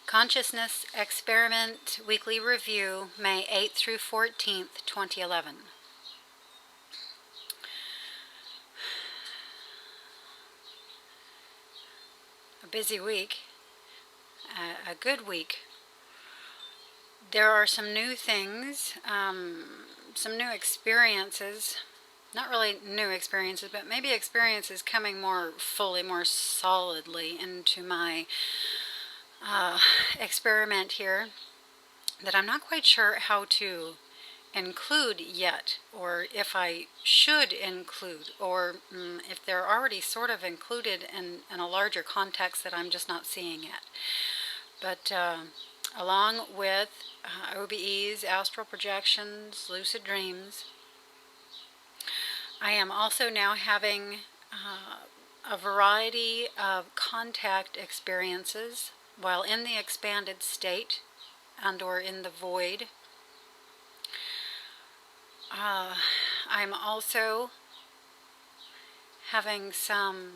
Consciousness Experiment Weekly Review, May 8th through 14th, 2011. A busy week, a good week. There are some new things, some new experiences, not really new experiences, but maybe experiences coming more fully, more solidly into my experiment here that I'm not quite sure how to include yet, or if I should include, or if they're already sort of included in a larger context that I'm just not seeing yet. But along with OBEs, astral projections, lucid dreams, I am also now having a variety of contact experiences while in the expanded state and or in the void. I'm also having some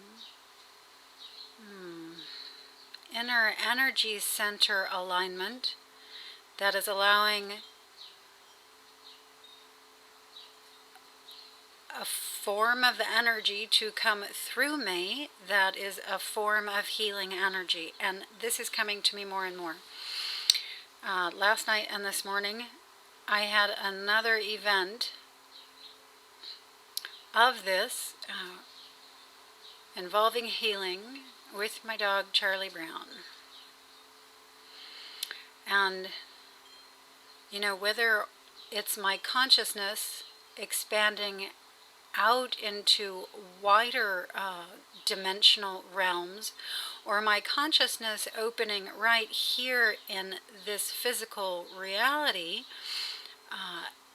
inner energy center alignment that is allowing a form of energy to come through me that is a form of healing energy, and this is coming to me more and more. Last night and this morning I had another event of this involving healing with my dog Charlie Brown. And you know, whether it's my consciousness expanding out into wider dimensional realms, or my consciousness opening right here in this physical reality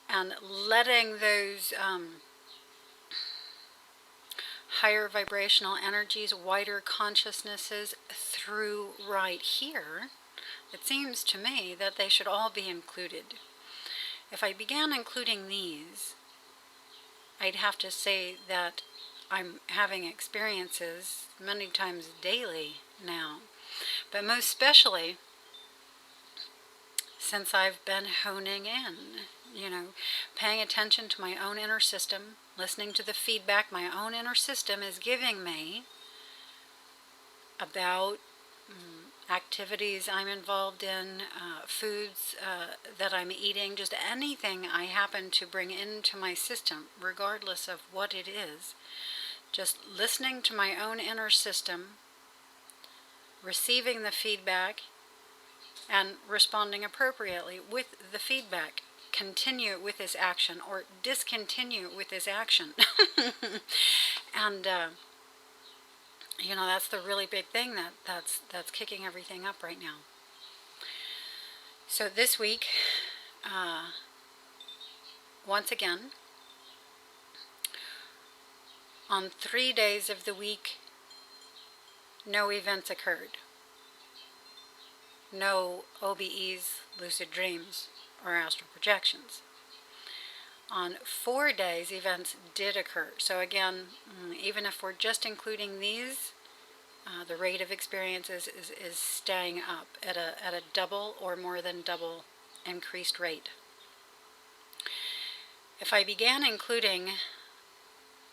and letting those higher vibrational energies, wider consciousnesses through right here, it seems to me that they should all be included. If I began including these, I'd have to say that I'm having experiences many times daily now, but most especially since I've been honing in, you know, paying attention to my own inner system, listening to the feedback my own inner system is giving me about activities I'm involved in, foods that I'm eating, just anything I happen to bring into my system, regardless of what it is. Just listening to my own inner system, receiving the feedback, and responding appropriately with the feedback. Continue with this action or discontinue with this action. And you know, that's the really big thing that's kicking everything up right now. So this week, once again, on 3 days of the week, no events occurred. No OBEs, lucid dreams, or astral projections. On 4 days, events did occur. So again, even if we're just including these, the rate of experiences is staying up at a double or more than double increased rate. If I began including,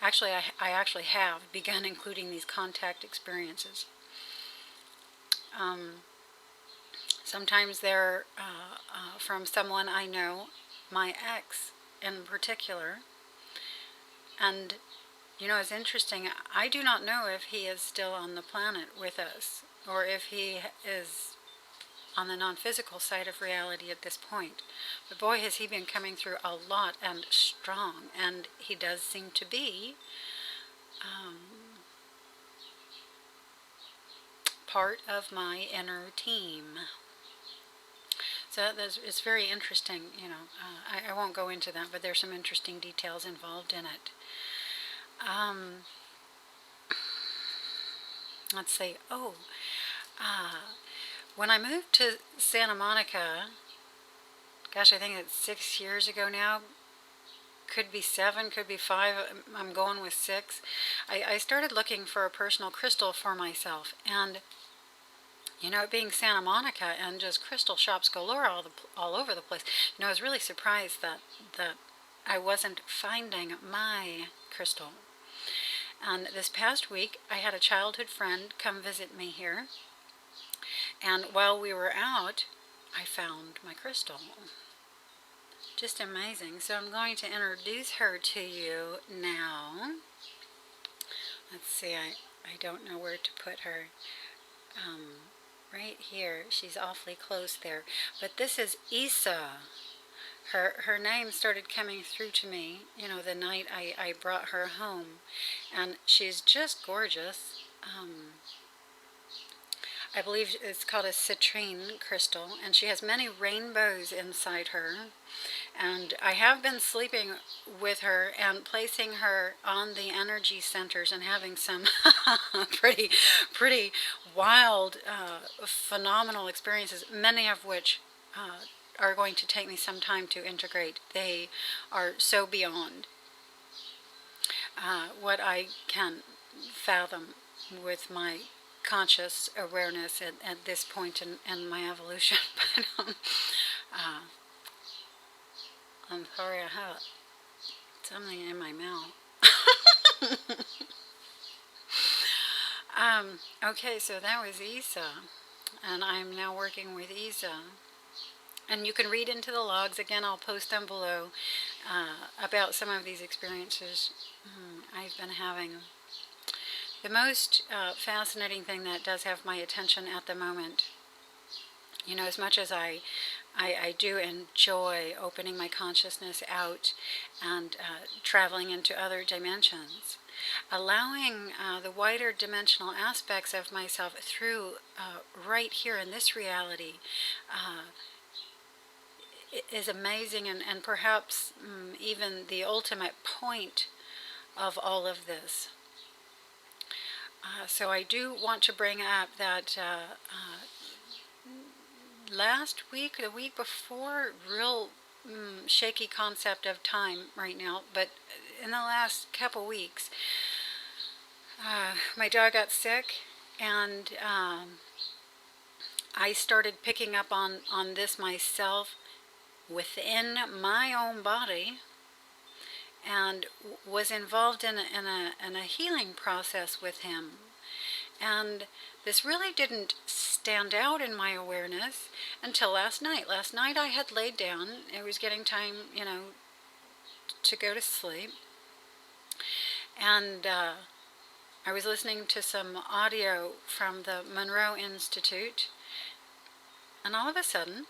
actually I actually have begun including these contact experiences. Sometimes they're from someone I know, my ex in particular. And you know, it's interesting, I do not know if he is still on the planet with us, or if he is on the non-physical side of reality at this point. But boy, has he been coming through a lot and strong, and he does seem to be part of my inner team. So it's very interesting, you know. I won't go into that, but there's some interesting details involved in it. Let's see. When I moved to Santa Monica, gosh, I think it's 6 years ago now. Could be 7, could be 5. I'm going with 6. I started looking for a personal crystal for myself, and You know, it being Santa Monica and just crystal shops galore all over the place. You know, I was really surprised that I wasn't finding my crystal. And this past week, I had a childhood friend come visit me here, and while we were out, I found my crystal. Just amazing. So I'm going to introduce her to you now. Let's see, I don't know where to put her. Right here. She's awfully close there. But this is Isa. Her name started coming through to me, you know, the night I brought her home. And she's just gorgeous. I believe it's called a citrine crystal, and she has many rainbows inside her. And I have been sleeping with her and placing her on the energy centers and having some pretty wild, phenomenal experiences, many of which are going to take me some time to integrate. They are so beyond what I can fathom with my conscious awareness at this point in my evolution. But I'm sorry, I have something in my mouth. Okay, so that was Isa, and I'm now working with Isa. And you can read into the logs, again, I'll post them below, about some of these experiences I've been having. The most fascinating thing that does have my attention at the moment, you know, as much as I do enjoy opening my consciousness out and traveling into other dimensions, allowing the wider dimensional aspects of myself through right here in this reality is amazing, and perhaps even the ultimate point of all of this. So I do want to bring up that last week, the week before, real shaky concept of time right now, but in the last couple weeks, my dog got sick, and I started picking up on this myself within my own body, and was involved in a healing process with him. And this really didn't stand out in my awareness until last night. Last night I had laid down. It was getting time, you know, to go to sleep. And I was listening to some audio from the Monroe Institute. And all of a sudden,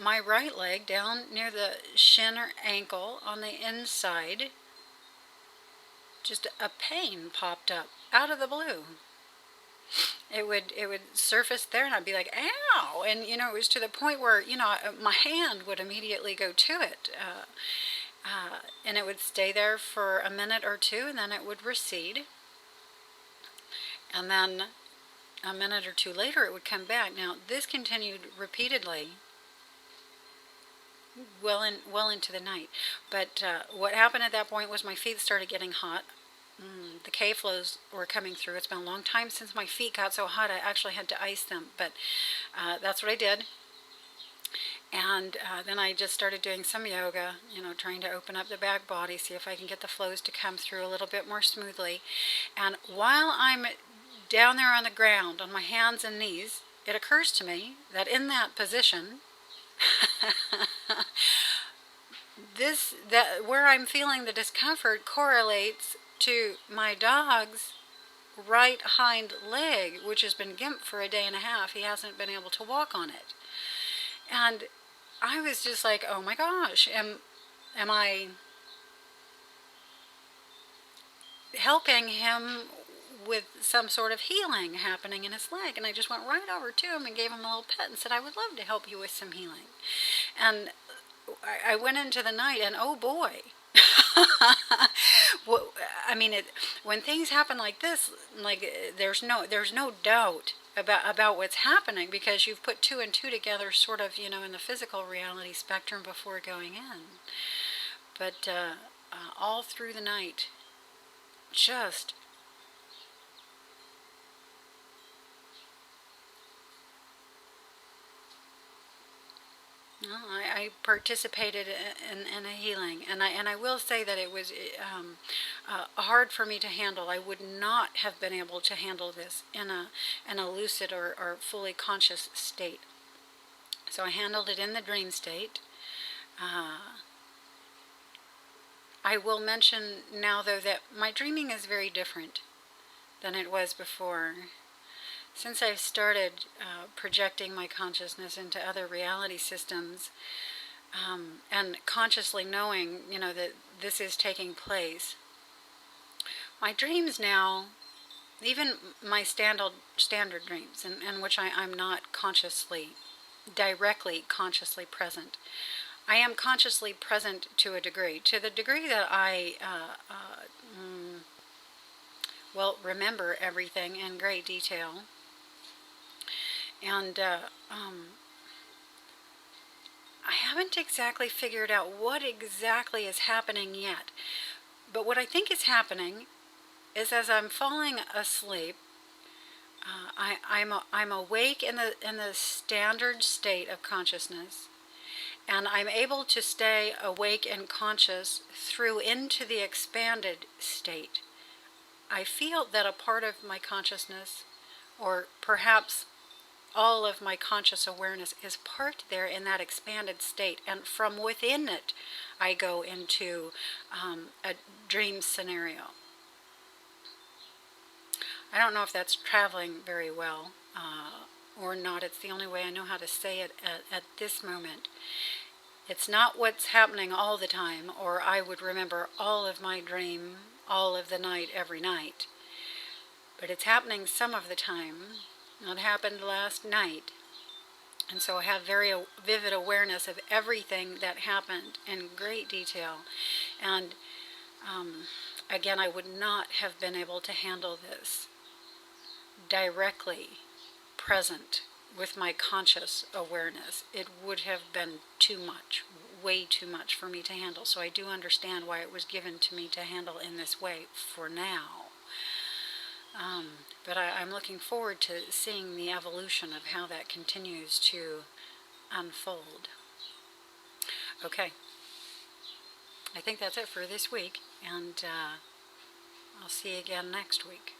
my right leg, down near the shin or ankle on the inside, just a pain popped up out of the blue. It would surface there, and I'd be like, ow! And, you know, it was to the point where, you know, my hand would immediately go to it. And it would stay there for a minute or two, and then it would recede. And then a minute or two later, it would come back. Now, this continued repeatedly well into the night. But what happened at that point was my feet started getting hot. The K-flows were coming through. It's been a long time since my feet got so hot I actually had to ice them. But that's what I did. And then I just started doing some yoga, you know, trying to open up the back body, see if I can get the flows to come through a little bit more smoothly. And while I'm down there on the ground, on my hands and knees, it occurs to me that in that position, where I'm feeling the discomfort correlates to my dog's right hind leg, which has been gimped for a day and a half. He hasn't been able to walk on it. And I was just like, oh my gosh, am I helping him with some sort of healing happening in his leg? And I just went right over to him and gave him a little pet and said, I would love to help you with some healing. And I went into the night, and oh boy, I mean, when things happen like this, like there's no doubt about what's happening, because you've put two and two together, sort of, you know, in the physical reality spectrum before going in. But all through the night, just Well, I participated in a healing, and I will say that it was hard for me to handle. I would not have been able to handle this in a lucid or fully conscious state. So I handled it in the dream state. I will mention now, though, that my dreaming is very different than it was before. Since I've started projecting my consciousness into other reality systems, and consciously knowing, that this is taking place, my dreams now, even my standard dreams, in which I'm not directly consciously present. I am consciously present to the degree that I remember everything in great detail. And I haven't exactly figured out what exactly is happening yet. But what I think is happening is, as I'm falling asleep, I'm awake in the standard state of consciousness, and I'm able to stay awake and conscious through into the expanded state. I feel that a part of my consciousness, or perhaps all of my conscious awareness, is part there in that expanded state, and from within it I go into a dream scenario. I don't know if that's traveling very well or not. It's the only way I know how to say it at this moment. It's not what's happening all the time, or I would remember all of my dream all of the night, every night. But it's happening some of the time. It happened last night. And so I have very vivid awareness of everything that happened in great detail. And again, I would not have been able to handle this directly present with my conscious awareness. It would have been too much, way too much for me to handle. So I do understand why it was given to me to handle in this way for now. But I'm looking forward to seeing the evolution of how that continues to unfold. Okay. I think that's it for this week, and I'll see you again next week.